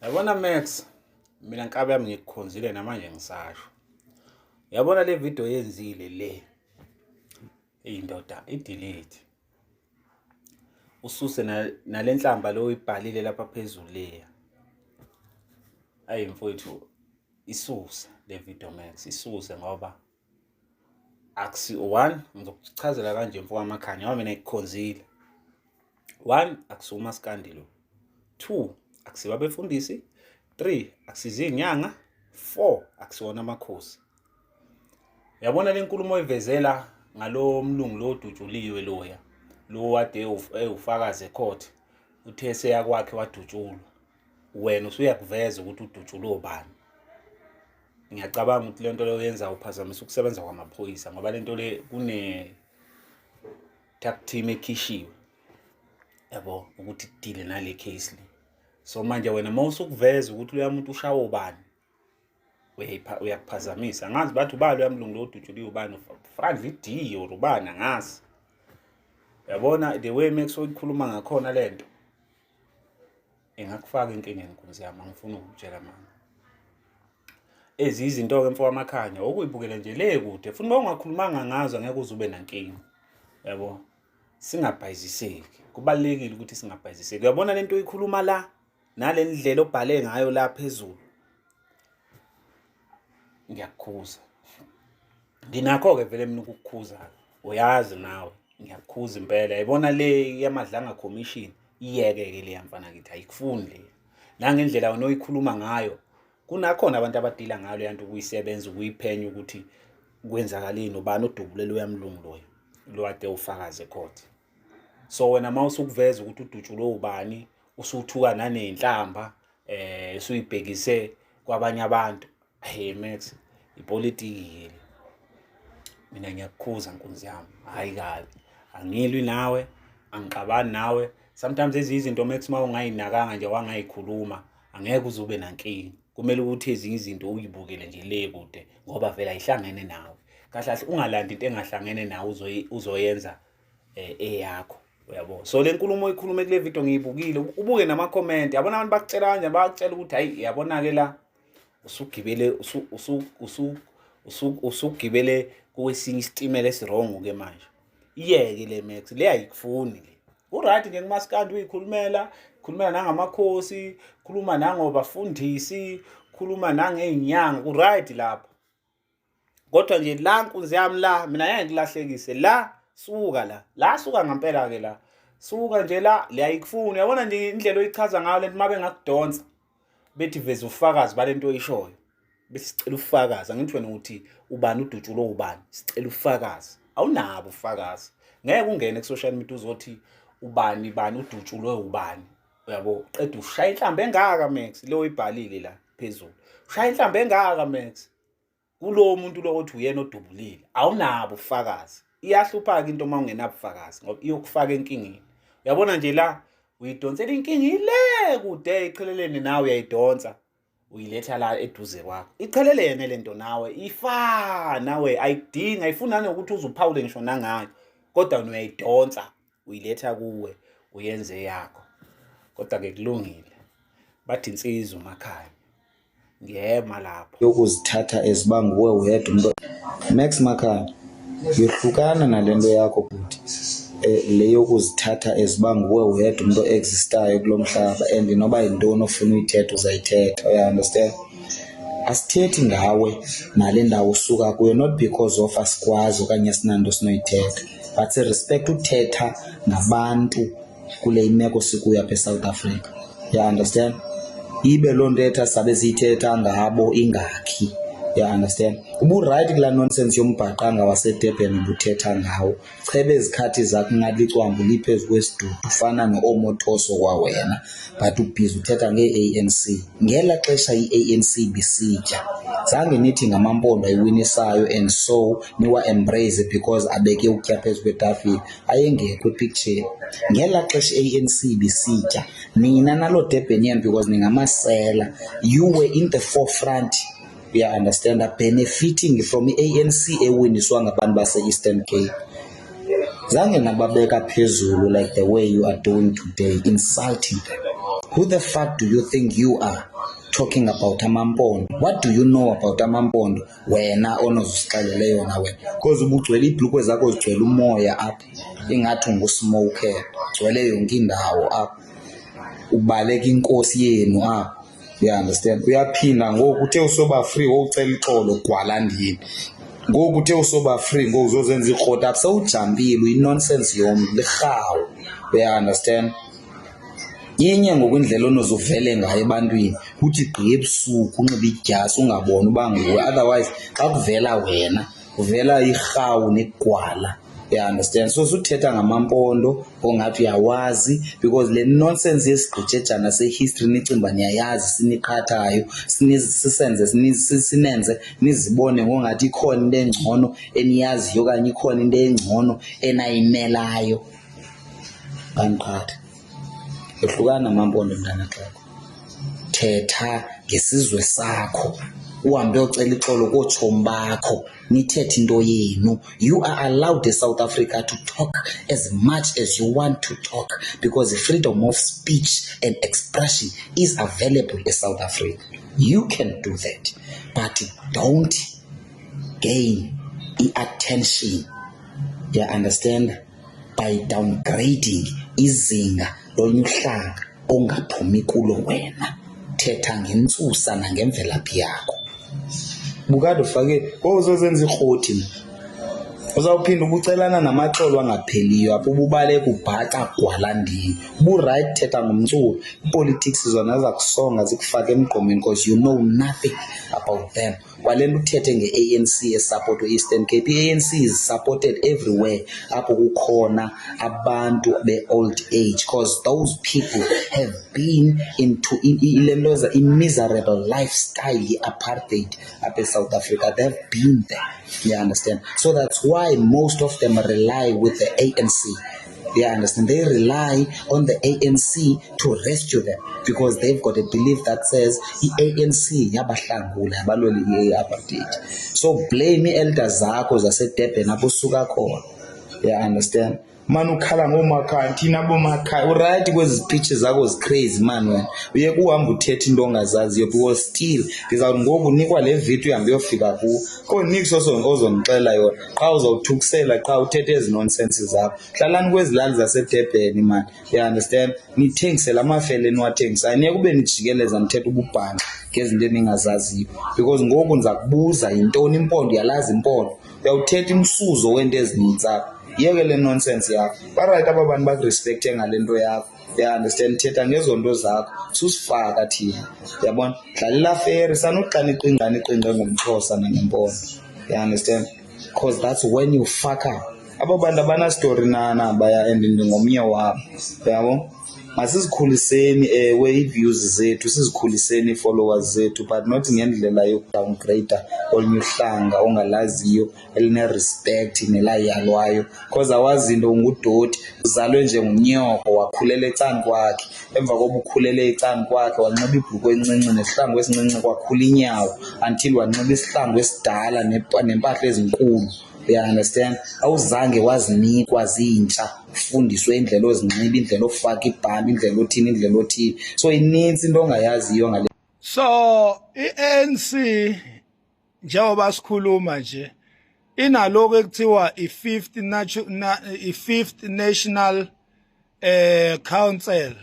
Yabona Max, mina nkabi yami ngikukhonzile namanje ngisasho. Yabona le video yenzile le. Indoda i-delete. Ususe nalenhlamba lo uyibhalile lapha phezulu leya. Ayi mfowethu, isuse le video Max, isuse ngoba akusi one ngizokuchazela kanje mfowethu amakhanya ngoba mina ngikukhonzile. One, akusuma skandi lo. Two, akusiba befundisi. 3, akusiza inyanga. 4, akusiwona amakhosi. Yabona le nkulumo oyivezela ngalo mlungu lo dutshuliwe loya. Lo wade ufakaze court. Uthe seyakwakhe wadutshulwa. Wena usuyakuveza ukuthi udutshulwe ubani. Ngiyacabanga ukuthi lento leyo yenza uphazamisa ukusebenza kwamaphoyisa ngoba lento le kune tag team ekhishiwe. Yabo ukuthi deal nale case le. So manje wena mawusukuveza ukuthi lo muntu ushawa ubani uyakuphazamisa. Ngazi bathi ubalo yamlungu lo dutshuliwe ubani Frank VD or ubani ngazi. Yabona the way Max oyikhuluma ngakhona lento engakufaka inkingeni nkunzi yami ngifuna ukutshela manje. Izinto ke mfowethu amakhanya okuyibukela nje le kude futhi mawungakhulumanga ngazo ngeke uzube nankingi. Yabo singabhayiziseki. Kubalekile ukuthi singabhayiziseki. Uyabona lento oyikhuluma la nale ndlela obhale ngayo la phezulu. Ngiyakukhuza. Nginakho ke vele mina ukukukhuza. Uyazi nawe. Ngiyakukhuza impela. Yibona le yamadlanga commission iyeke ke le yamfana kithi ayikufuni le. La ngendlela wena oyikhuluma ngayo kunakhona abantu abadila ngayo le yanto ukuyisebenza ukuyiphenya ukuthi kwenzakaleni ubani odubulelo yamlungu loyo. Lo ade ufakaze court. So wena mawusukuveza ukuthi udutshulwe ubani usuthuka nanenhlamba usuyibhekise kwabanye abantu. Hey Max, ipolitiki le. Mina ngiyakukhuza nkunzi yami. Hayi kabi. Angilwi nawe, angixabani nawe. Sometimes izinto Max mawungayinakanga nje wangayikhuluma, angeke uzube nankingi. Kumele ukuthi ezinye izinto uyibukele nje le kude ngoba vele ayihlangene nawe. Kahle ungalandi into engahlangene nawe uzoyenza eyakho. Uyabo. So le nkulumo oyikhulume kule video ngiyibukile, ubuke nama comment. Yabona abantu bakucela kanje bakutshela ukuthi hayi yabona ke la usugibele usugibele kwesinye isitimela esirong ke manje. Iyeke le Max le ayikufuni le. Uright ngeke maskandi uyikhulumela, khulumela nangamakhosi, khuluma nangobafundisi, khuluma nangeinyanga, uright lapha. Kodwa nje la nkunzi yami la mina ngeke ngilahlekise la suka la. La suka ngempela ke la. Suka nje la le ayikufuni. Yabona nje indlela oyichaza ngayo lento mabe ngakudonsa. Bethi veza ufakazi balento oyishoyo. Besicela ufakazi. Angithi wena uthi ubani udutshulwe ubani. Sicela ufakazi. Awunabo ufakazi. Ngeke ungene ku social media uzothi ubani udutshulwe ubani. Uyabo qeda ushaya inhlambe engaka Max le oyibhalile la phezulu. Ushaya inhlambe engaka Max. Kulo muntu lo othi uyena odubulile. Awunabo ufakazi. Iyahlupha ke into mawungenabo ufakazi ngoba iyokufaka enkingeni. Uyabona nje la uyidonsela inkingi ile kude iqhelelene nawe uyayidonsa. Uyiletha la eduze kwakho. Ichelelene lento nawe ifana nawe ayidinga ayifuna nokuthi uzuphawule ngisho nangayo. Kodwa uyayidonsa uyiletha kuwe uyenze yakho. Kodwa ke kulungile. Bathi insizwa emakhaya. Ngiyema lapho. Yokuzithatha ezibanga uwe uyedwa umuntu. Max Makhaya yohlukana nalento yakho futhi. Le yokuzithatha ezibanga uwe uyedwa umuntu existayo kulomhlaba and noba intoni ofuna uyithetha uzayithetha. You understand? Asithethi ngawe nale ndawo usuka kuyo not because of asikwazi okanye sinando sinoyithetha but respect uthetha nabantu kule imeko sikuyo apha eSouth Africa. You understand? Ibe loo nto etha sabe siyithetha ngabo ingakhi. You understand? Ubu-right kula nonsense yombhaqanga waseDurban ubuthetha ngawo. Chebe izikhathi zakho ngalicwambu liphezu kwesidudu ufana no-Omotoso kwawena but ubhizi uthetha nge-ANC. Ngela xesha i-ANC bisitya. Zange nithi ngamampondo ayiwinisayo and so niwa embrace because abeke ukutya phezu kwetafile. Ayengekho ipicture. Ngela xesha i-ANC bisitya. Nina nalo Durbanian because ningamasela. You were in the forefront. You understand, benefiting from ANC ewiniswa ngabantu base-Eastern Cape. Zange nababeka phezulu like the way you are doing today, insulting them. Who the fuck do you think you are? talking about amampondo. What do you know about amampondo wena onozusixelele yona wena? Because ubugcwele iibhlukwe zakho zigcwele umoya apha ingathi ungusmoker, gcwele yonke indawo apha, ubaleka inkosi yenu apha. You understand? Uyaphinda ngoku uthe usoba free wocela ixolo Gwalandini. Ngoku uthe usoba free ngoku uzozenza ikrota apha sewujambile uyinonsense yomntu lirhawu. You understand? Inye ngokwindlela onozuvele ngayo ebantwini uthi gqi ebusuku unxibe idyasi ungaboni uba nguwe, otherwise xa kuvela wena kuvela irhawu negwala. You understand? So suthetha ngamampondo ongathi uyawazi because le nonsense yesigqitshejana sehistory nicimba niyayazi siniqhathayo sinenze nizibone ngongathi ikhona into engcono eniyaziyo okanye ikhona into engcono enayimelayo. Kanqatha ehlukana namampondo mntana xeko, thetha ngesizwe sakho, uhambe uyocela ixolo kootshomi bakho nithethe into yenu. You are allowed in South Africa to talk as much as you want to talk because freedom of speech and expression is available in South Africa. You can do that, but don't gain attention, you understand, by downgrading izinga lonyuhlanga ongaphumi kulo wena. Thetha ngentsusa nangemvelaphi yakho. Bukade ufake uzozenza irhoti, uzawuphinda ubucelana namaxolo angapheliyo apho ububaleka ubhaca Gwalandini. Uburight thetha ngomculo, ipolitics zona zakusonga zikufaka emgqomeni because you know nothing about them. Kwale nto uthethe nge-ANC esupport Eastern Cape, i-ANC is supported everywhere apho kukhona abantu be-old age because those people have been into miserable lifestyle apartheid up in South Africa. They've been there, you understand? So that's why most of them rely with the ANC. You understand? They rely on the ANC to rescue them because they've got a belief that says i-ANC yabahlangula yabalwela i-apartheid. So blame i-elders zakho zaseDurban apho usuka khona. You understand? Man ukhala ngomakhaya thina bomakhaya uright kwezi speeches zakho crazy man wena. Uye kuhamba uthetha into ongazaziyo because still ngizawuthi ngoku unikwa le video uhambe uyofika kuwo konix ozongixela yona qha uzawuthukisela qha uthethe ezi nonsense zakho. Hlalani kwezi lali zaseDurban man. You understand? Nithengisela amafele niwathengisa ayinike kube nijikeleza nithetha ububhanqa ngezinto eningazaziyo because ngoku ndiza kubuza yintoni impondo yalazi impondo. Uyawuthetha imsuzo wento ezininzi apha. Yeke le nonsense yakho. Baright aba bantu bakurespecte ngalento yakho. You understand? Thetha ngezonto zakho susifaka thina. Yabona? Dlalela fair sanokuqala iqingane ngomXhosa nangempondo. You understand? Because that's when you fuck up. Aba bantu abana story nana baya and ngomnye wabo. Yabo? Masizikhuliseni we-views zethu, sizikhuliseni followers zethu, but not ngendlela yokudowngrade olunye uhlanga ongalaziyo eline-respect nelayalwayo because awazinto ungudoti uzalwe njengonyoko wakhulela ecani kwakhe, emva koba ukhulele ecani kwakhe wanxiba ibhluku encinci nesihlangu esincinci kwakhula inyawo until wanxiba isihlangu esidala nempahla ezinkulu. You understand? Awuzange wazinikwa zintsha ufundiswe indlela ozinxiba, indlela ofaka ibhambi, indlela othini, indlela othini. So ininzi into ongayaziyo ngale. So i-ANC njengoba sikhuluma nje inaloko ekuthiwa i-Fifth National Council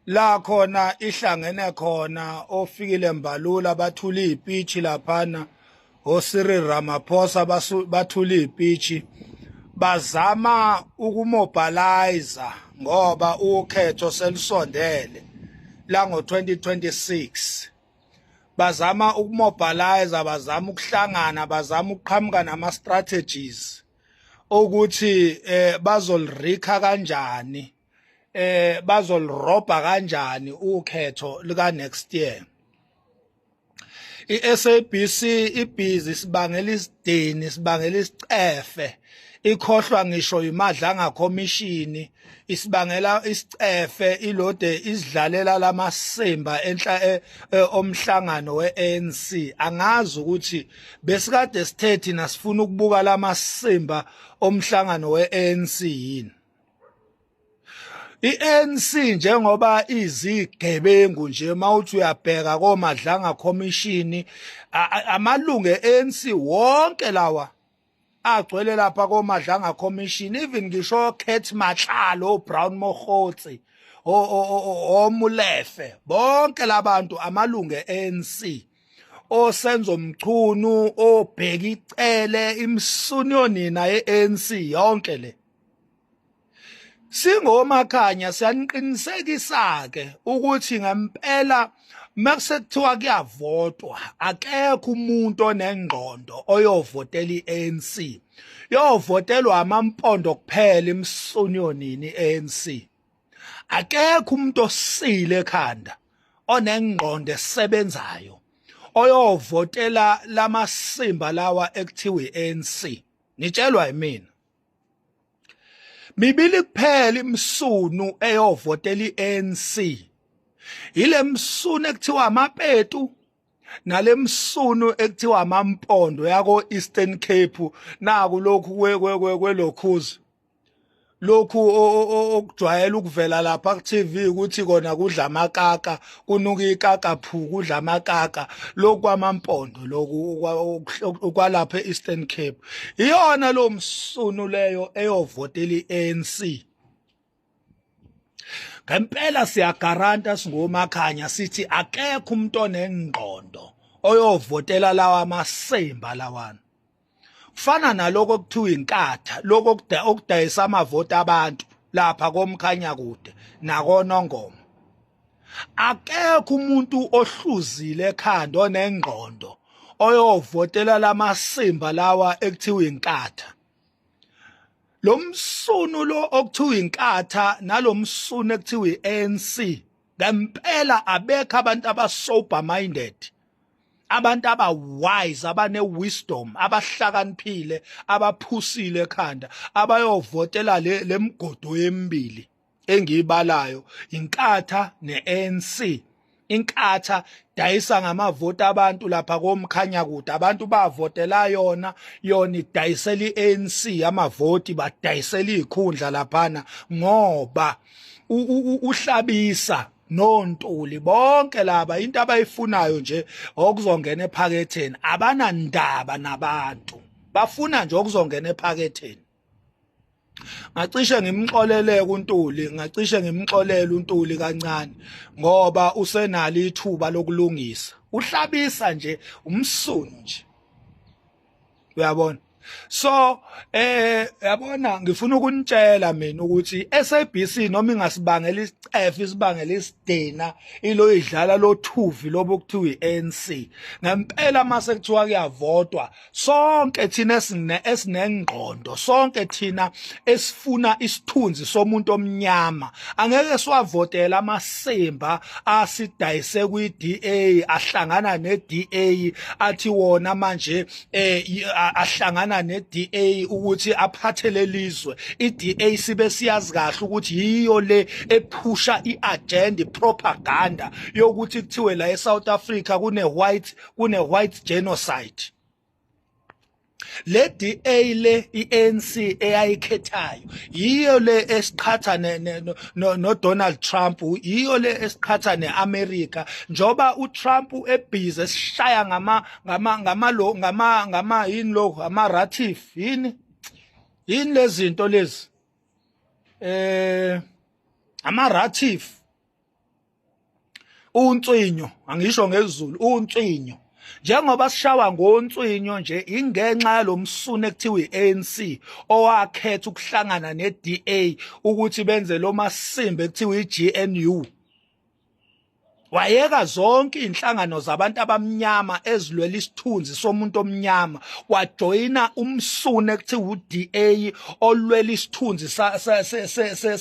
la khona ihlangene khona ofikile Mbalula bathula izipitch laphana oCyril Ramaphosa bathula izipitch bazama ukumobilize ngoba ukhetho selusondele la ngo-2026 bazama ukumobilize, bazama ukuhlangana, bazama ukuqhamuka nama-strategies ukuthi bazolirikha kanjani, bazolirobha kanjani ukhetho lika next year. I-SABC ibhizi sibangela isidini, sibangela isicefe, ikhohlwa ngisho imadlanga commission, isibangela isicefe, ilode isidlalela lamasimba enhla omhlangano we-ANC. Angazi ukuthi besikade sithe thina sifuna ukubuka lamasimba omhlangano we-ANC yini. i-ANC njengoba izigebengu nje mawuthi uyabheka komadlanga commission amalungu e-ANC wonke lawa agcwele lapha komadlanga commission even ngisho Kate Matlalo Brown Mogotsi oMulefe bonke labantu amalungu e-ANC osenzo Mchunu obheka icele imsunyo naye ANC yonke le singomakhanya siyaniqinisekisa ke ukuthi ngempela makusethiwa kuyavotwa akekho umuntu onengqondo oyovotela iANC yovotelwa amampondo kuphela imsunyonini iANC akekho umuntu osile ekhanda onengqondo esebenzayo oyovotela lamasimba lawa ekuthiwa iANC nitshelwa yimina mibili kuphela imsunu eyovotela iANC ile msunu ekuthiwa amapetu nale msunu ekuthiwa amampondo yako Eastern Cape naku lokhu kwelokhuzi lokhu okujwayela ukuvela lapha ku TV ukuthi kona kudla amakaka kunuka ikaka phu kudla amakaka lokhu amampondo lokhu kwalapha eEastern Cape iyona lo msunu leyo eyovotela iANC ngempela siyagaranta singomakhanya sithi akekho umuntu onengqondo oyovotela lawa amasemba lawana kufana naloko kuthiwa inkatha lokho okudayisa amavoti abantu lapha komkhanya kude nakonongoma akekho umuntu ohluzile ekhanda onengqondo oyovotela lamasimba lawa ekuthiwa inkatha lo msunu lo okuthiwa inkatha nalomsunu ekuthiwa iANC ngempela abekho abantu abasober minded abantu abawise abane wisdom abahlakaniphile abaphusile ekhanda abayovotela lemgodo emibili engiyibalayo inkatha neANC inkatha dayisa ngamavoti abantu lapha komkhanya kude abantu bavotela yona idayisela iANC amavoti badayisela izikhundla laphana ngoba uhlabisa noNtuli bonke laba into abayifunayo nje okuzongena ephaketheni abanandaba nabantu bafuna nje okuzongena ephaketheni ngacishe ngimxolele uNtuli ngacishe ngimxolele uNtuli kancane ngoba usenalo ithuba lokulungisa uhlabisa nje umsunu nje uyabona so yabona ngifuna ukunitshela mina ukuthi SABC noma ingasibangela isicefe isibangela isidena ilo idlala lo thuvi lobo kuthiwa iANC ngempela mase kuthiwa kuyavotwa sonke thina esinengqondo sonke thina esifuna isithunzi somuntu omnyama angeke siwavotela amasemba asidayise kwiDA ahlangana neDA athi wona manje ahlangana neDA ukuthi aphathele lizwe iDA sibe siyazi kahle ukuthi yiyo le ephusha iagenda propaganda yokuthi kuthiwe la eSouth Africa kune white genocide le DA le iANC eyayikhethayo yiyo le esiqhatha no Donald Trump yiyo le esiqhatha neAmerica njoba uTrump ebhizi esishaya ngama yini lo ama-ratif yini lezinto lezi ama-ratif unswinyo angisho ngesiZulu unswinyo njengoba sishawa ngonswinyo nje ingenxa yalomsunu ekuthiwa iANC owakhetha ukuhlangana neDA ukuthi benze lo masimba ekuthiwa iGNU wayeka zonke inhlangano zabantu abamnyama ezilwela isithunzi somuntu omnyama wajoyina umsunu ekuthiwa uDA olwela isithunzi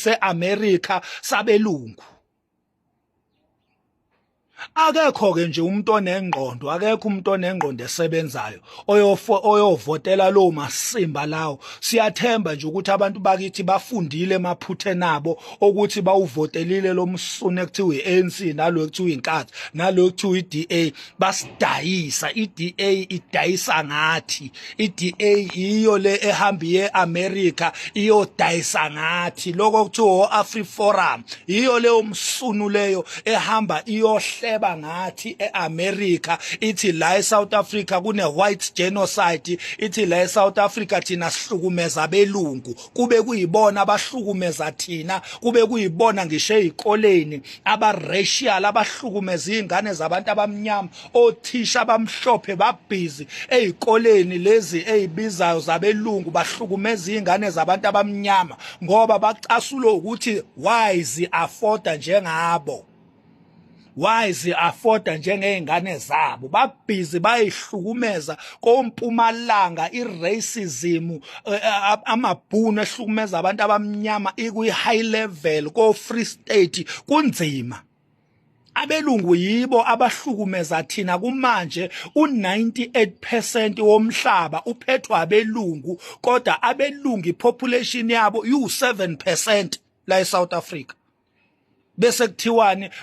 seAmerica sabelungu Akekho-ke nje umuntu onengqondo, akekho umuntu onengqondo esebenzayo oyovotela lowo masimba lawo. Siyathemba nje ukuthi abantu bakithi bafundile emaphutheni abo ukuthi bawuvotelile lo msunu ekuthiwa i-ANC, nalo ekuthiwa iNkatha, nalo ekuthiwa i-DA. Basidayisa, i-DA idayisa ngathi, i-DA iyo le ehamba ye-America iyodayisa ngathi. Lokho kuthiwa AfriForum iyo leyo msunu leyo ehamba iyohleba ngathi e-America, ithi la eSouth Africa kune-white genocide, ithi la eSouth Africa thina sihlukumeza abelungu, kube kuyibona abahlukumeza thina, kube kuyibona ngisho ezikoleni aba-racial abahlukumeza izingane zabantu abamnyama, othisha abamhlophe babhizi ezikoleni lezi ezibizayo zabelungu bahlukumeza izingane zabantu abamnyama ngoba bacasulo ukuthi why zi-afforda njengabo, why zi-afforda njengey'ngane zabo. Babhizi bayihlukumeza koMpumalanga, i-racism, amabhunu ehlukumeza abantu abamnyama ikwi-high level, ko-Free State kunzima. Abelungu yibo abahlukumeza thina kumanje. U-98% womhlaba uphethwa abelungu, kodwa abelungu ipopulation yabo yu-7% la eSouth Africa. Bese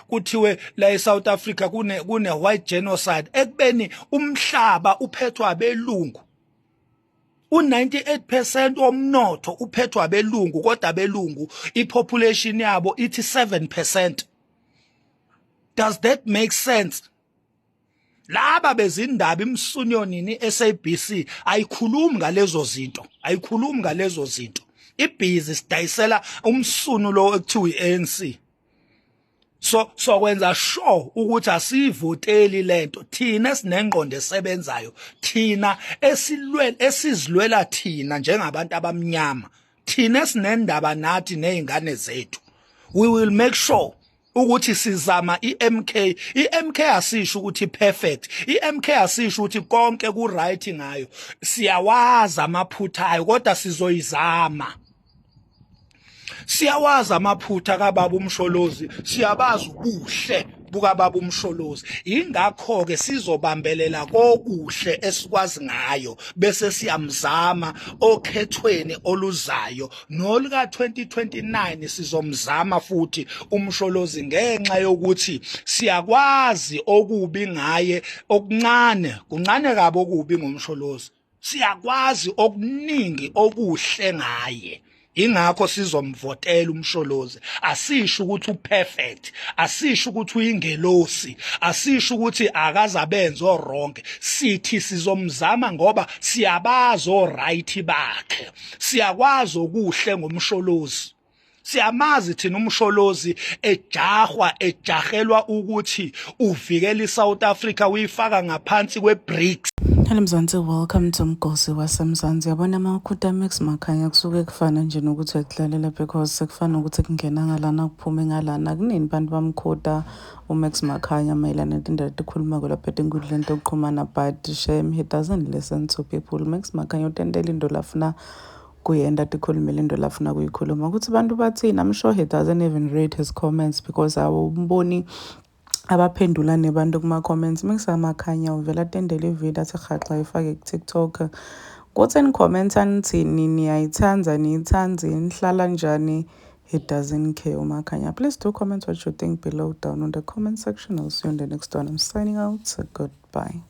kuthiwe la eSouth Africa kune white genocide, ekubeni umhlaba uphethwa abelungu. U-98% womnotho uphethwa abelungu, kodwa abelungu ipopulation yabo ithi 7%. Does that make sense? Laba bezindaba imsunyo nini SABC ayikhulumi ngalezo zinto, ayikhulumi ngalezo zinto. Ibhizi sidayisela umsunu lo ekuthiwa i-ANC. So kwenza sure ukuthi asivoteli lento thina esinengqondo esebenzayo, thina esizilwela thina njengabantu abamnyama, thina esinendaba nathi nezingane zethu. We will make sure ukuthi sizama i-MK asisho ukuthi perfect, i-MK asisho ukuthi konke ku right ngayo, siyawazi amaphutha ayo kodwa sizoyizama. Siyawazi amaphutha kaBaba uMsholozi, siyabazi ubuhle bukaBaba uMsholozi. Ingakho-ke sizobambelela kokuhle esikwazi ngayo bese siyamzama okhethweni oluzayo, noluka 2029 sizomzama futhi uMsholozi ngenxa yokuthi siyakwazi okubi ngaye, kuncane kabi okubi ngomsholozi, siyakwazi okuningi okuhle ngaye. Ingakho sizomvotela uMsholozi. Asisho ukuthi uperfect, asisho ukuthi uyingelosi, asisho ukuthi akazabenza wrong. Sithi sizomzama ngoba siyabazi right bakhe, siyakwazi okuhle ngomsholozi. Siyamazi thina uMsholozi ejahelwa ukuthi uvikela iSouth Africa uyifaka ngaphansi kweBRICS. Hello Mzansi, welcome to Mgosi waseMzansi. Yabona makhutha Max Makhanya kusuke kufana nje nokuthi ekudlalela because sekufana ukuthi kungena ngalana kuphume ngalana. Kunini bantu bamkhuda uMax Makhanya mayelana nendaba ekhuluma lapha enkundleni yokuxhumana, but shame he doesn't listen to people. Max Makhanya utendela into lafuna kuyenda tikhulumela into lafuna kuyikhuluma ukuthi abantu bathini. I'm sure he doesn't even read his comments because awumboni abaphendula nebantu kuma-comments. Makhanya uvela tendele ivideo athi rhaxa ifake ku-TikTok. Kutheni comment anithini, niyayithanda, niyithandi, nihlala njani? He doesn't care uMakhanya. Please do comment what you think below down on the comment section. I'll see you in the next one. I'm signing out. Goodbye.